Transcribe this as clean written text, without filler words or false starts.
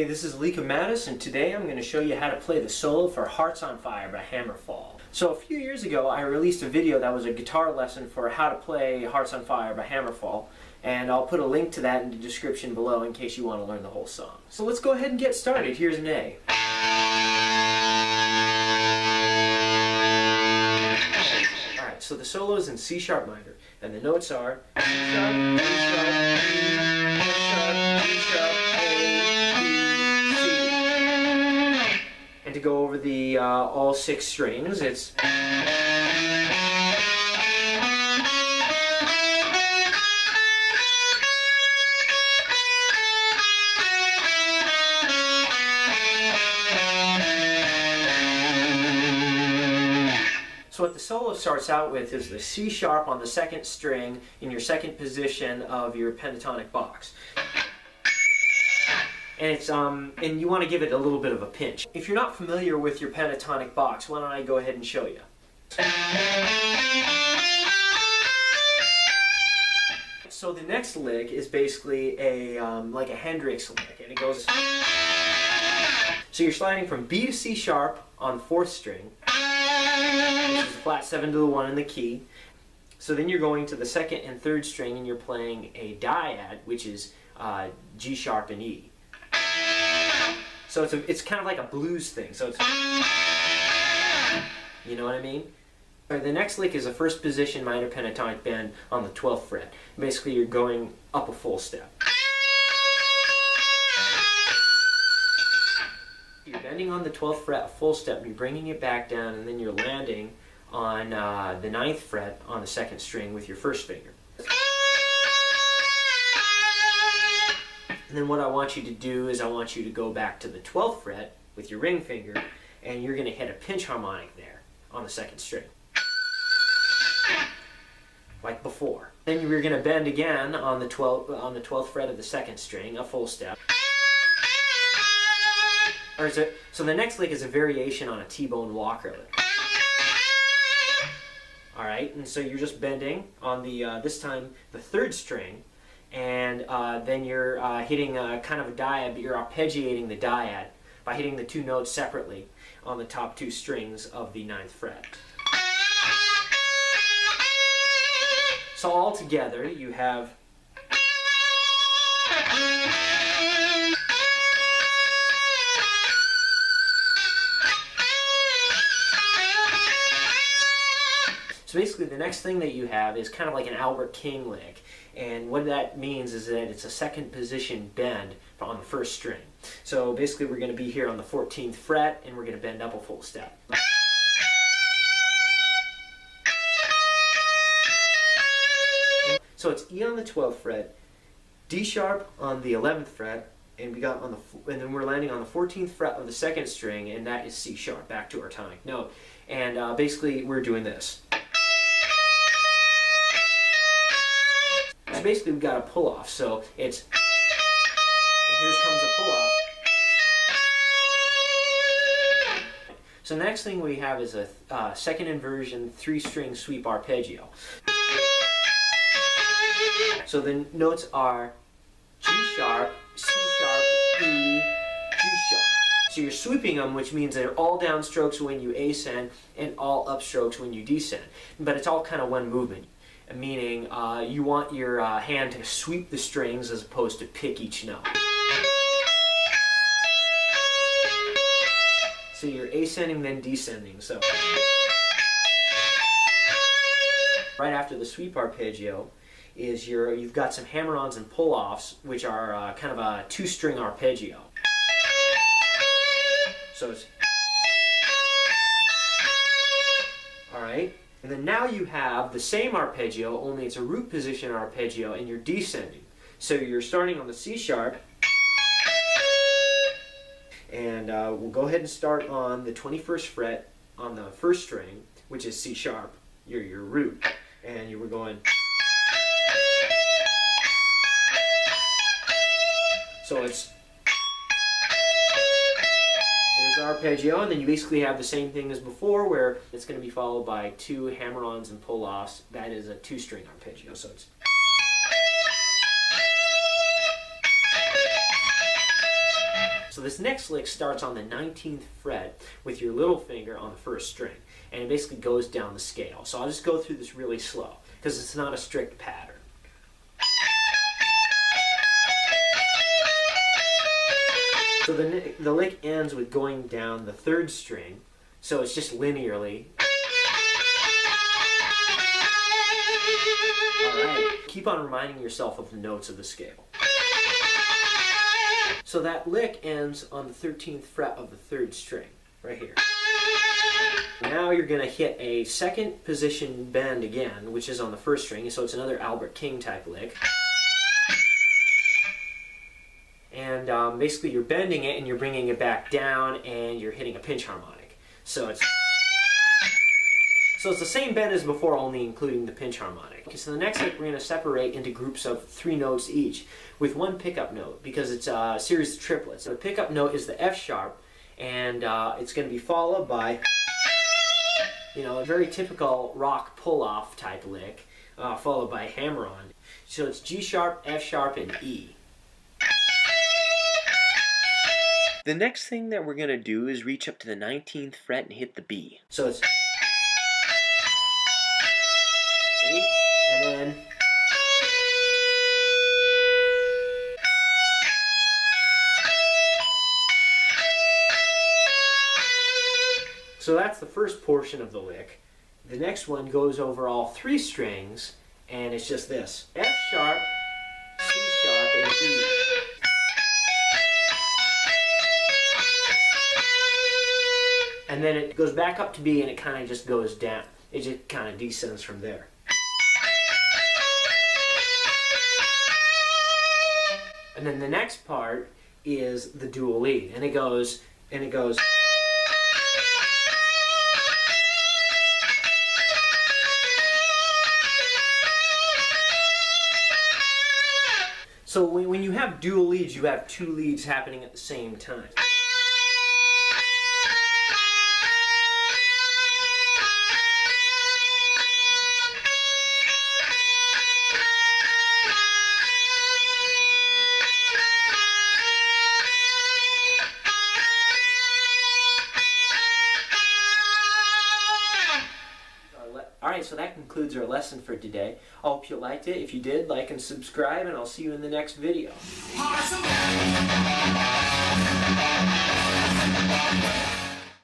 Hey, this is Alika Madis, and today I'm going to show you how to play the solo for Hearts on Fire by Hammerfall. So a few years ago I released a video that was a guitar lesson for how to play Hearts on Fire by Hammerfall, and I'll put a link to that in the description below in case you want to learn the whole song. So let's go ahead and get started. Here's an A. Alright, so the solo is in C sharp minor, and the notes are C sharp, A sharp, D sharp, and to go over the all 6 strings, it's so what the solo starts out with is the C sharp on the 2nd string in your 2nd position of your pentatonic box. And it's and you want to give it a little bit of a pinch. If you're not familiar with your pentatonic box, why don't I go ahead and show you. So the next lick is basically a like a Hendrix lick, and it goes. So you're sliding from B to C sharp on 4th string, which is a flat 7 to the 1 in the key. So then you're going to the 2nd and 3rd string, and you're playing a dyad, which is G sharp and E. So it's kind of like a blues thing. So it's, you know what I mean? The next lick is a 1st position minor pentatonic bend on the 12th fret. Basically, you're going up a full step. You're bending on the 12th fret a full step. You're bringing it back down, and then you're landing on the 9th fret on the 2nd string with your 1st finger. And then what I want you to do is I want you to go back to the 12th fret with your ring finger, and you're going to hit a pinch harmonic there on the 2nd string, like before. Then you're going to bend again on the 12th fret of the 2nd string, a full step. So the next lick is a variation on a T-bone Walker lick. All right, and so you're just bending on the this time the 3rd string. And then you're hitting kind of a dyad, but you're arpeggiating the dyad by hitting the 2 notes separately on the top 2 strings of the 9th fret. So all together you have So basically the next thing that you have is kind of like an Albert King lick, and what that means is that it's a 2nd position bend on the 1st string. So basically we're going to be here on the 14th fret, and we're going to bend up a full step. So it's E on the 12th fret, D sharp on the 11th fret, and then we're landing on the 14th fret of the 2nd string, and that is C sharp, back to our tonic note. And basically we're doing this. So basically we've got a pull off, so it's, and here comes a pull off. So the next thing we have is a 2nd inversion 3-string sweep arpeggio. So the notes are G sharp, C sharp, E, G sharp. So you're sweeping them, which means they're all downstrokes when you ascend and all upstrokes when you descend. But it's all kind of one movement, meaning you want your hand to sweep the strings as opposed to pick each note. So you're ascending then descending. So right after the sweep arpeggio is you've got some hammer-ons and pull-offs, which are kind of a 2-string arpeggio. So it's all right. And then now you have the same arpeggio, only it's a root position arpeggio, and you're descending. So you're starting on the C sharp, and we'll go ahead and start on the 21st fret on the 1st string, which is C sharp, your root, and you were going. So it's, there's the arpeggio, and then you basically have the same thing as before, where it's going to be followed by 2 hammer-ons and pull-offs. That is a 2-string arpeggio. So it's So this next lick starts on the 19th fret with your little finger on the first string, and it basically goes down the scale. So I'll just go through this really slow because it's not a strict pattern. So the lick ends with going down the third string, so it's just linearly. Alright, keep on reminding yourself of the notes of the scale. So that lick ends on the 13th fret of the third string, right here. Now you're going to hit a second position bend again, which is on the first string, so it's another Albert King type lick. And basically you're bending it and you're bringing it back down and you're hitting a pinch harmonic. So it's the same bend as before, only including the pinch harmonic. Okay, so the next lick we're going to separate into groups of 3 notes each with 1 pickup note because it's a series of triplets. So the pickup note is the F sharp, and it's going to be followed by, you know, a very typical rock pull-off type lick, followed by hammer-on. So it's G sharp, F sharp, and E. The next thing that we're going to do is reach up to the 19th fret and hit the B. So it's... See? And then... So that's the first portion of the lick. The next one goes over all 3 strings, and it's just this. F sharp, C sharp, and E. And then it goes back up to B and it kind of just goes down. It just kind of descends from there. And then the next part is the dual lead. And it goes... So when you have dual leads, you have 2 leads happening at the same time. Alright, so that concludes our lesson for today. I hope you liked it. If you did, like and subscribe, and I'll see you in the next video. Awesome.